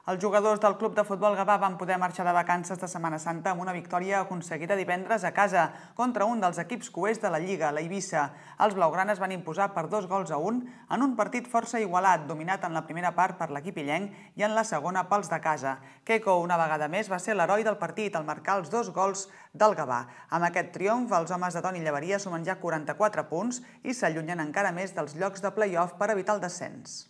Els jugadors del Club de Futbol Gavà van poder marxar de vacances de Setmana Santa amb una victòria aconseguida divendres a casa contra un dels equips coers de la Lliga, l'Eivissa. Els blaugranes van imposar per 2-1 en un partit força igualat, dominat en la primera part per l'equip illenc i en la segona pels de casa. Queco, una vegada més, va ser l'heroi del partit al marcar els 2 gols del Gavà. Amb aquest triomf, els homes de Toni Llaveria sumen ja 44 punts i s'allunyen encara més dels llocs de play-off per evitar el descens.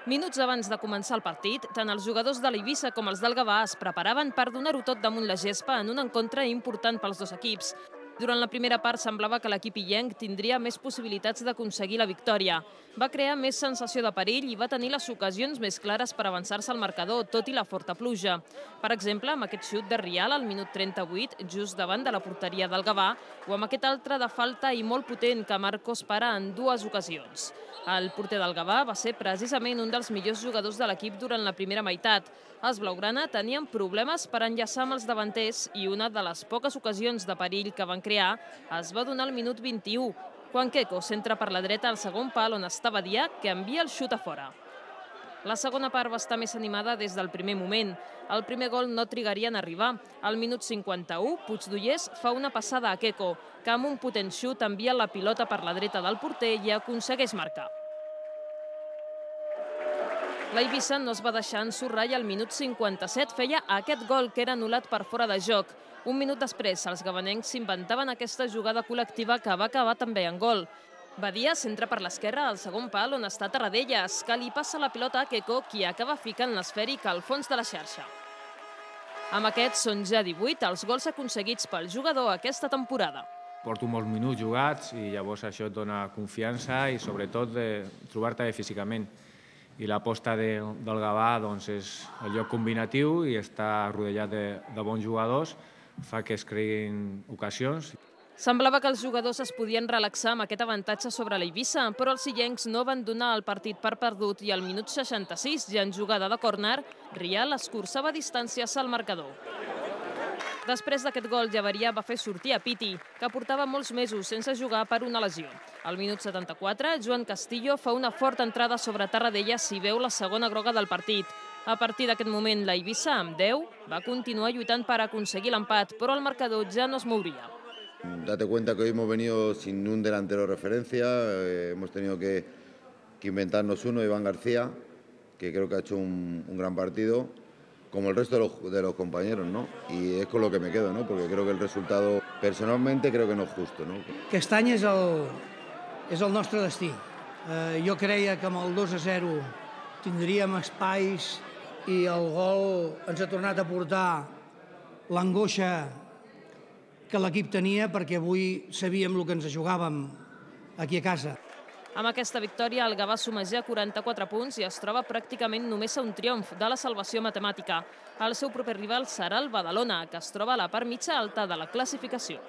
Minuts abans de començar el partit, tant els jugadors de l'Eivissa com els del Gavà es preparaven per donar-ho tot damunt la gespa en un encontre important pels dos equips. Durant la primera part semblava que l'equip illenc tindria més possibilitats d'aconseguir la victòria. Va crear més sensació de perill i va tenir les ocasions més clares per avançar-se al marcador, tot i la forta pluja. Per exemple, amb aquest xut de Rial al minut 38, just davant de la porteria del Gavà, o amb aquest altre de falta i molt potent que Marcos para en 2 ocasions. El porter del Gavà va ser precisament un dels millors jugadors de l'equip durant la primera meitat. Els blaugrana tenien problemes per enllaçar amb els davanters i una de les poques ocasions de perill que van crear es va donar al minut 21, quan Queco centra per la dreta al segon pal on estava Diac, que envia el xut a fora. La segona part va estar més animada des del primer moment. El primer gol no trigaria en arribar. Al minut 51, Puigdollers fa una passada a Queco, que amb un potent xut envia la pilota per la dreta del porter i aconsegueix marcar. L'Eivissa no es va deixar ensorrar i al minut 57 feia aquest gol que era anul·lat per fora de joc. Un minut després, els gavanencs s'inventaven aquesta jugada col·lectiva que va acabar també en gol. Badia centra per l'esquerra al segon pal on està Tarradellas, que li passa la pilota a Queco, qui acaba ficant l'esfèric al fons de la xarxa. Amb aquests són ja 18 els gols aconseguits pel jugador aquesta temporada. Porto molts minuts jugats i llavors això et dona confiança i sobretot trobar-te bé físicament. I l'aposta del Gavà és el lloc combinatiu i està rodegat de bons jugadors, fa que es creïn ocasions. Semblava que els jugadors es podien relaxar amb aquest avantatge sobre l'Eivissa, però els illencs no van donar el partit per perdut i al minut 66, ja en jugada de córner, Rial escurçava distàncies al marcador. Després d'aquest gol, Llaveria va fer sortir a Piti, que portava molts mesos sense jugar per una lesió. Al minut 74, Joan Castillo fa una forta entrada sobre Tarradellas i veu la segona groga del partit. A partir d'aquest moment, l'Eivissa, amb 10, va continuar lluitant per aconseguir l'empat, però el marcador ja no es mouria. Date cuenta que hoy hemos venido sin un delantero referencia, hemos tenido que inventarnos uno, Iván García, que creo que ha hecho un gran partido, como el resto de los compañeros, ¿no? Y es con lo que me quedo, ¿no? Porque creo que el resultado, personalmente, creo que no es justo, ¿no? Aquest any és el nostre destí. Jo creia que amb el 2-0 tindríem espais i el gol ens ha tornat a portar l'angoixa que l'equip tenia perquè avui sabíem el que ens jugàvem aquí a casa. Amb aquesta victòria, el Gavà suma ja 44 punts i es troba pràcticament només a un triomf de la salvació matemàtica. El seu proper rival serà el Badalona, que es troba a la part mitja alta de la classificació.